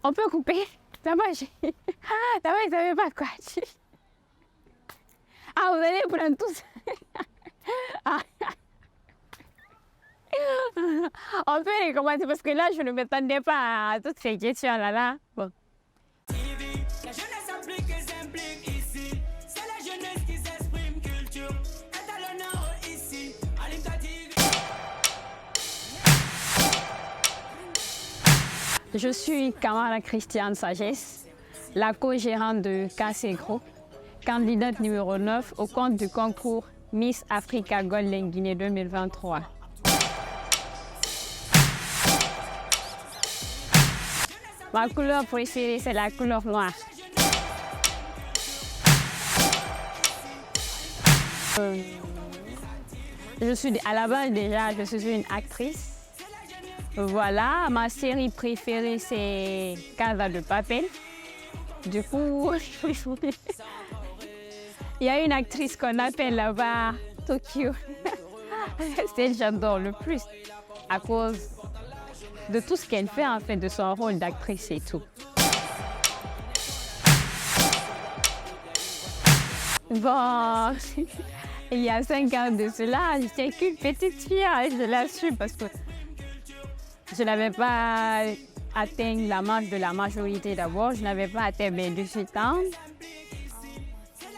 On peut couper? D'abord, d'abord, ils ne savaient pas quoi dire. Ah, vous allez prendre tous. Ah. On peut recommencer parce que là, je ne m'attendais pas à toutes ces questions-là. Là. Bon. La jeunesse implique et s'implique ici. C'est la jeunesse qui s'exprime, culture. Est à l'honneur ici. Alimta TV. Je suis Kamara Christiane Sagesse, la co-gérante de KC Group, candidate numéro 9 au compte du concours Miss Africa Golden Guinée 2023. Ma couleur préférée, c'est la couleur noire. À la base déjà, je suis une actrice. Voilà, ma série préférée, c'est Casa de Papel. Du coup, il y a une actrice qu'on appelle là-bas Tokyo. C'est elle que j'adore le plus à cause de tout ce qu'elle fait en fait, de son rôle d'actrice et tout. Bon, il y a 5 ans de cela, j'étais qu'une petite fille, hein, je l'assume parce que je n'avais pas atteint la marche de la majorité d'abord, je n'avais pas atteint mes 18 ans.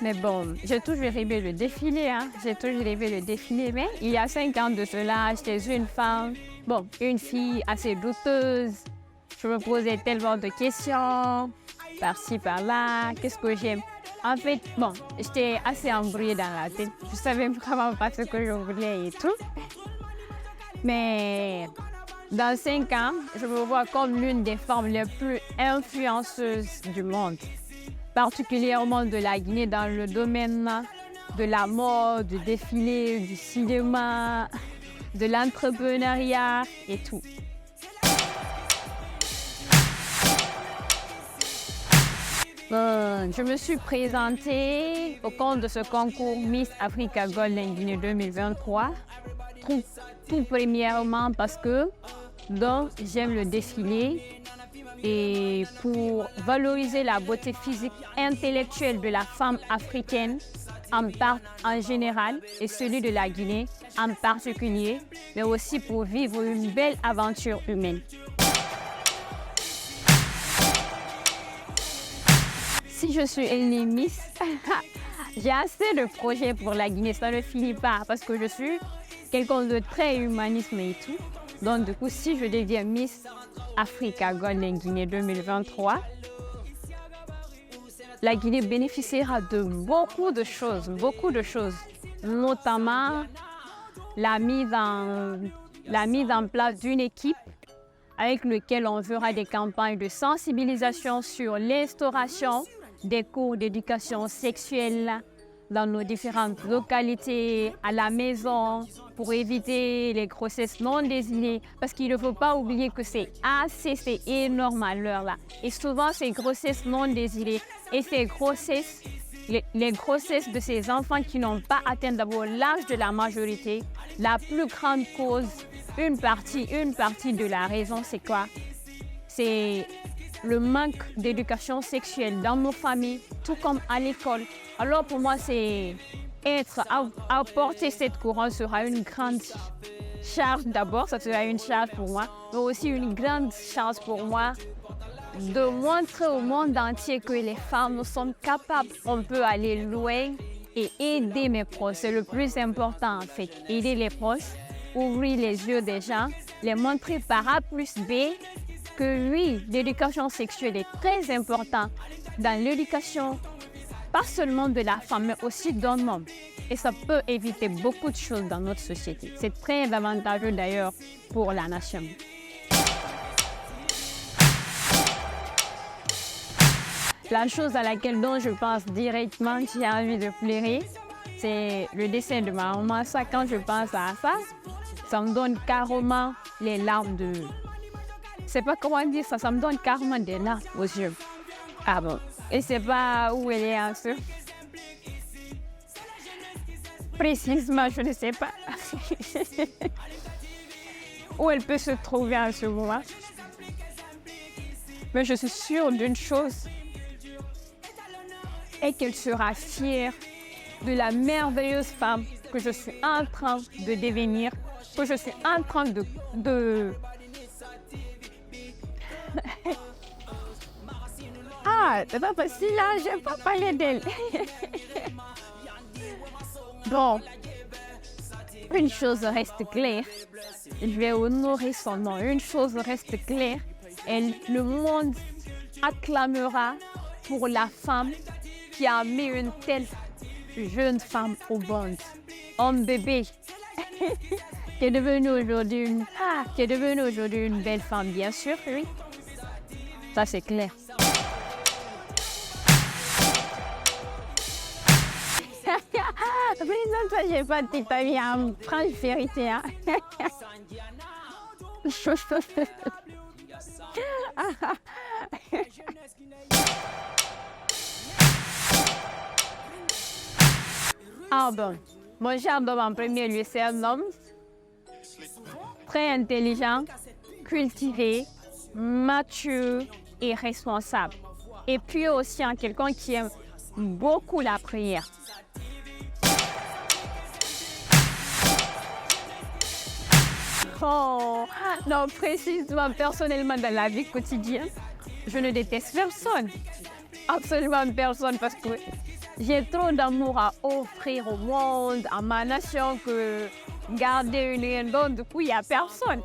Mais bon, j'ai toujours rêvé le défilé, hein. J'ai toujours rêvé le défilé, mais il y a 5 ans de cela, j'étais une femme, bon, une fille assez douteuse. Je me posais tellement de questions, par-ci, par-là, qu'est-ce que j'aime. En fait, bon, j'étais assez embrouillée dans la tête. Je ne savais vraiment pas ce que je voulais et tout. Mais dans 5 ans, je me vois comme l'une des femmes les plus influenceuses du monde, particulièrement de la Guinée dans le domaine de la mode, du défilé, du cinéma, de l'entrepreneuriat et tout. Je me suis présentée au compte de ce concours Miss Africa Golden Guinée 2023, tout premièrement parce que j'aime le défilé et pour valoriser la beauté physique intellectuelle de la femme africaine en général et celui de la Guinée en particulier, mais aussi pour vivre une belle aventure humaine. Si je suis élue Miss, j'ai assez de projets pour la Guinée, ça ne finit pas parce que je suis quelqu'un de très humanisme et tout. Donc du coup, si je deviens Miss Africa Golden Guinée 2023, la Guinée bénéficiera de beaucoup de choses, notamment la mise en place d'une équipe avec laquelle on fera des campagnes de sensibilisation sur l'instauration des cours d'éducation sexuelle dans nos différentes localités, à la maison, pour éviter les grossesses non désirées. Parce qu'il ne faut pas oublier que c'est énorme à l'heure là. Et souvent, ces grossesses non désirées et ces grossesses, les grossesses de ces enfants qui n'ont pas atteint d'abord l'âge de la majorité, la plus grande cause, une partie de la raison, c'est quoi? C'est le manque d'éducation sexuelle dans nos familles, tout comme à l'école. Alors pour moi, apporter cette couronne sera une grande charge d'abord, ça sera une charge pour moi, mais aussi une grande chance pour moi de montrer au monde entier que les femmes, nous sommes capables, on peut aller loin et aider mes proches. C'est le plus important en fait, aider les proches, ouvrir les yeux des gens, les montrer par A plus B que oui, l'éducation sexuelle est très importante dans l'éducation, pas seulement de la femme, mais aussi d'un homme. Et ça peut éviter beaucoup de choses dans notre société. C'est très avantageux d'ailleurs pour la nation. La chose à laquelle je pense directement, que j'ai envie de pleurer, c'est le décès de ma maman. Ça, quand je pense à ça, ça me donne carrément les larmes de... Je ne sais pas comment dire ça, ça me donne carrément des larmes aux yeux. Ah bon? Et c'est pas où elle est en ce... Précisément, je ne sais pas où elle peut se trouver en ce moment. Mais je suis sûre d'une chose, et qu'elle sera fière de la merveilleuse femme que je suis en train de devenir, que je suis en train de... Ah, c'est pas facile là, je n'ai pas parlé d'elle. Bon, une chose reste claire, je vais honorer son nom. Une chose reste claire, le monde acclamera pour la femme qui a mis une telle jeune femme au monde. Homme bébé, qui est devenue aujourd'hui une belle femme, bien sûr, oui. Ça, c'est clair. Mais non, toi, j'ai pas dit ta vie, hein. Franche vérité, hein. Ah bon, mon cher homme en premier lieu, c'est un homme très intelligent, cultivé, mature et responsable. Et puis aussi quelqu'un qui aime beaucoup la prière. Oh, non, précisément, personnellement, dans la vie quotidienne, je ne déteste personne. Absolument personne, parce que j'ai trop d'amour à offrir au monde, à ma nation, que garder une raison, du coup, il n'y a personne.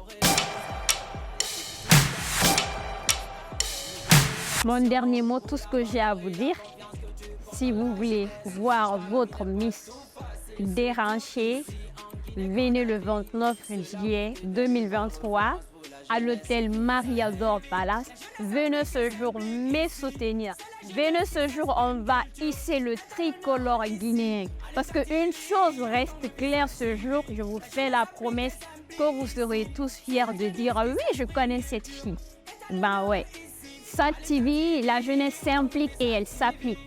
Mon dernier mot, tout ce que j'ai à vous dire, si vous voulez voir votre Miss déranchée, venez le 29 juillet 2023 à l'hôtel Mariador Palace. Venez ce jour me soutenir. Venez ce jour, on va hisser le tricolore guinéen. Parce qu'une chose reste claire ce jour, je vous fais la promesse que vous serez tous fiers de dire « Oui, je connais cette fille ». Ben ouais. SAT TV, la jeunesse s'implique et elle s'applique.